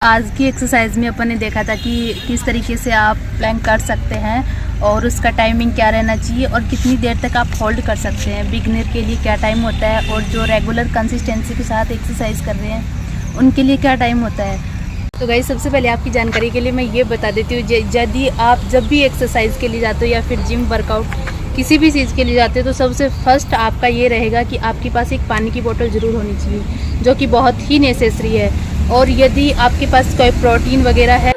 आज की एक्सरसाइज में अपन ने देखा था कि किस तरीके से आप प्लैंक कर सकते हैं और उसका टाइमिंग क्या रहना चाहिए और कितनी देर तक आप होल्ड कर सकते हैं। बिगनर के लिए क्या टाइम होता है और जो रेगुलर कंसिस्टेंसी के साथ एक्सरसाइज कर रहे हैं उनके लिए क्या टाइम होता है। तो गाइस, सबसे पहले आपकी जानकारी के लिए मैं ये बता देती हूँ, यदि आप जब भी एक्सरसाइज के लिए जाते हो या फिर जिम वर्कआउट किसी भी चीज़ के लिए जाते हो तो सबसे फर्स्ट आपका ये रहेगा कि आपके पास एक पानी की बोतल ज़रूर होनी चाहिए, जो कि बहुत ही नेसेसरी है। और यदि आपके पास कोई प्रोटीन वगैरह है,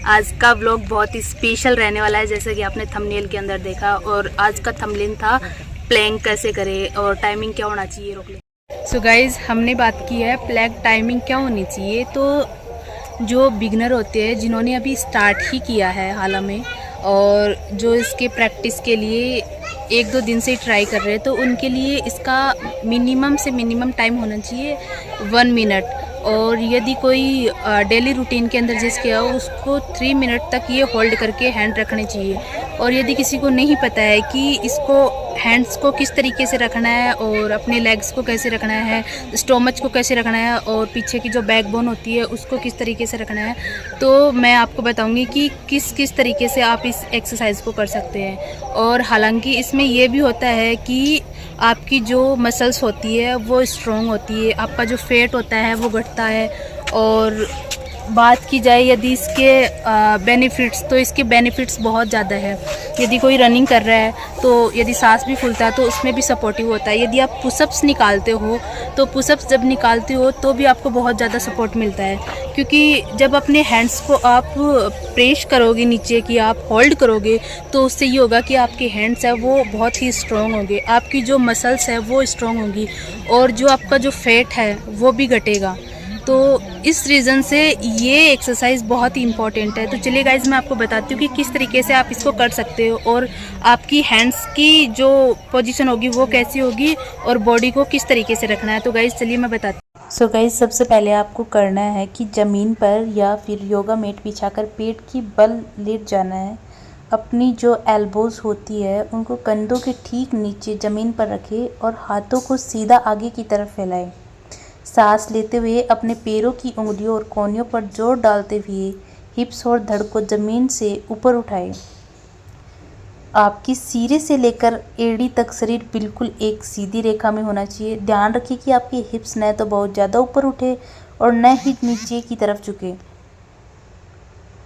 आज का व्लॉग बहुत ही स्पेशल रहने वाला है, जैसे कि आपने थंबनेल के अंदर देखा। और आज का थंबनेल था प्लैंक कैसे करें और टाइमिंग क्या होना चाहिए, रोक ले। सो गाइज, हमने बात की है प्लैंक टाइमिंग क्या होनी चाहिए। तो जो बिगनर होते हैं, जिन्होंने अभी स्टार्ट ही किया है हाल में और जो इसके प्रैक्टिस के लिए 1-2 दिन से ट्राई कर रहे हैं, तो उनके लिए इसका मिनिमम से मिनिमम टाइम होना चाहिए 1 मिनट। और यदि कोई डेली रूटीन के अंदर जिसके हो, उसको 3 मिनट तक ये होल्ड करके हैंड रखने चाहिए। और यदि किसी को नहीं पता है कि इसको हैंड्स को किस तरीके से रखना है और अपने लेग्स को कैसे रखना है, स्टोमच को कैसे रखना है और पीछे की जो बैकबोन होती है उसको किस तरीके से रखना है, तो मैं आपको बताऊंगी कि किस किस तरीके से आप इस एक्सरसाइज को कर सकते हैं। और हालांकि इसमें यह भी होता है कि आपकी जो मसल्स होती है वो स्ट्रॉन्ग होती है, आपका जो फैट होता है वो घटता है। और बात की जाए यदि इसके बेनिफिट्स, तो इसके बेनिफिट्स बहुत ज़्यादा है। यदि कोई रनिंग कर रहा है तो यदि सांस भी फूलता है तो उसमें भी सपोर्टिव होता है। यदि आप पुशअप्स निकालते हो तो पुशअप्स जब निकालते हो तो भी आपको बहुत ज़्यादा सपोर्ट मिलता है, क्योंकि जब अपने हैंड्स को आप प्रेस करोगे नीचे की, आप होल्ड करोगे, तो उससे ये होगा कि आपके हैंड्स है वो बहुत ही स्ट्रॉन्ग होंगे, आपकी जो मसल्स है वो स्ट्रॉन्ग होंगी और जो आपका जो फैट है वो भी घटेगा। तो इस रीज़न से ये एक्सरसाइज बहुत ही इंपॉर्टेंट है। तो चलिए गाइज, मैं आपको बताती हूँ कि किस तरीके से आप इसको कर सकते हो और आपकी हैंड्स की जो पोजीशन होगी वो कैसी होगी और बॉडी को किस तरीके से रखना है। तो गाइज चलिए मैं बताती हूँ। सो गाइज, सबसे पहले आपको करना है कि ज़मीन पर या फिर योगा मैट बिछाकर पेट की बल लेट जाना है। अपनी जो एल्बोज होती है उनको कंधों के ठीक नीचे ज़मीन पर रखें और हाथों को सीधा आगे की तरफ फैलाएं। सांस लेते हुए अपने पैरों की उंगलियों और कोहनियों पर जोर डालते हुए हिप्स और धड़ को ज़मीन से ऊपर उठाएं। आपकी सिरे से लेकर एड़ी तक शरीर बिल्कुल एक सीधी रेखा में होना चाहिए। ध्यान रखिए कि आपके हिप्स न तो बहुत ज़्यादा ऊपर उठे और न ही नीचे की तरफ झुके।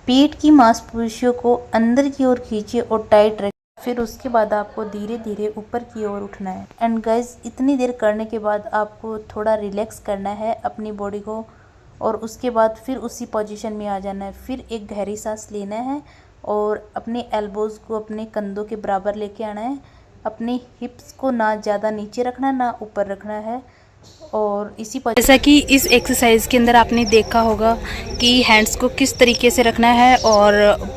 पेट की मांसपेशियों को अंदर की ओर खींचिए और टाइट रखें। फिर उसके बाद आपको धीरे धीरे ऊपर की ओर उठना है। एंड गाइस, इतनी देर करने के बाद आपको थोड़ा रिलैक्स करना है अपनी बॉडी को और उसके बाद फिर उसी पोजीशन में आ जाना है। फिर एक गहरी सांस लेना है और अपने एल्बोज़ को अपने कंधों के बराबर लेके आना है। अपने हिप्स को ना ज़्यादा नीचे रखना ना ऊपर रखना है। और जैसा कि इस एक्सरसाइज के अंदर आपने देखा होगा कि हैंड्स को किस तरीके से रखना है और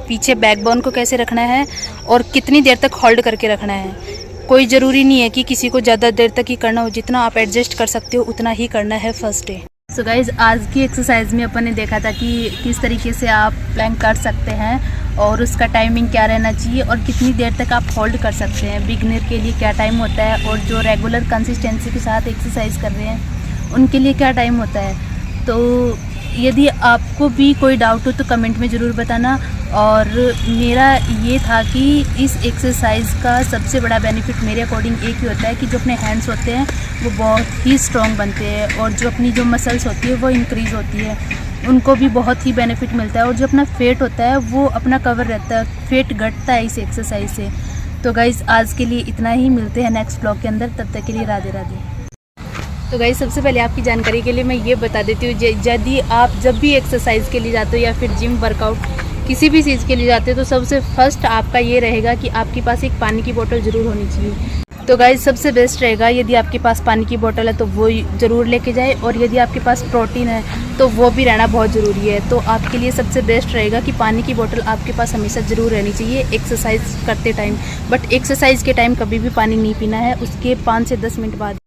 पीछे बैकबोन को कैसे रखना है और कितनी देर तक होल्ड करके रखना है। कोई ज़रूरी नहीं है कि किसी को ज़्यादा देर तक ही करना हो, जितना आप एडजस्ट कर सकते हो उतना ही करना है फर्स्ट डे। सो गाइज, आज की एक्सरसाइज में अपन ने देखा था कि किस तरीके से आप प्लैंक कर सकते हैं और उसका टाइमिंग क्या रहना चाहिए और कितनी देर तक आप होल्ड कर सकते हैं। बिगनर के लिए क्या टाइम होता है और जो रेगुलर कंसिस्टेंसी के साथ एक्सरसाइज कर रहे हैं उनके लिए क्या टाइम होता है। तो यदि आपको भी कोई डाउट हो तो कमेंट में ज़रूर बताना। और मेरा ये था कि इस एक्सरसाइज का सबसे बड़ा बेनिफिट मेरे अकॉर्डिंग एक ही होता है कि जो अपने हैंड्स होते हैं वो बहुत ही स्ट्रॉन्ग बनते हैं और जो अपनी जो मसल्स होती है वो इंक्रीज़ होती है, उनको भी बहुत ही बेनिफिट मिलता है। और जो अपना फेट होता है वो अपना कवर रहता है, फेट घटता है इस एक्सरसाइज से। तो गाइज़, आज के लिए इतना ही, मिलते हैं नेक्स्ट ब्लॉग के अंदर, तब तक के लिए राधे राधे। तो गाइस, सबसे पहले आपकी जानकारी के लिए मैं ये बता देती हूँ, यदि आप जब भी एक्सरसाइज के लिए जाते हो या फिर जिम वर्कआउट किसी भी चीज़ के लिए जाते हो तो सबसे फर्स्ट आपका ये रहेगा कि आपके पास एक पानी की बोतल ज़रूर होनी चाहिए। तो गाइस, सबसे बेस्ट रहेगा यदि आपके पास पानी की बोतल है तो वो ज़रूर लेके जाए, और यदि आपके पास प्रोटीन है तो वो भी रहना बहुत ज़रूरी है। तो आपके लिए सबसे बेस्ट रहेगा कि पानी की बोतल आपके पास हमेशा ज़रूर रहनी चाहिए एक्सरसाइज करते टाइम। बट एक्सरसाइज के टाइम कभी भी पानी नहीं पीना है, उसके 5 से 10 मिनट बाद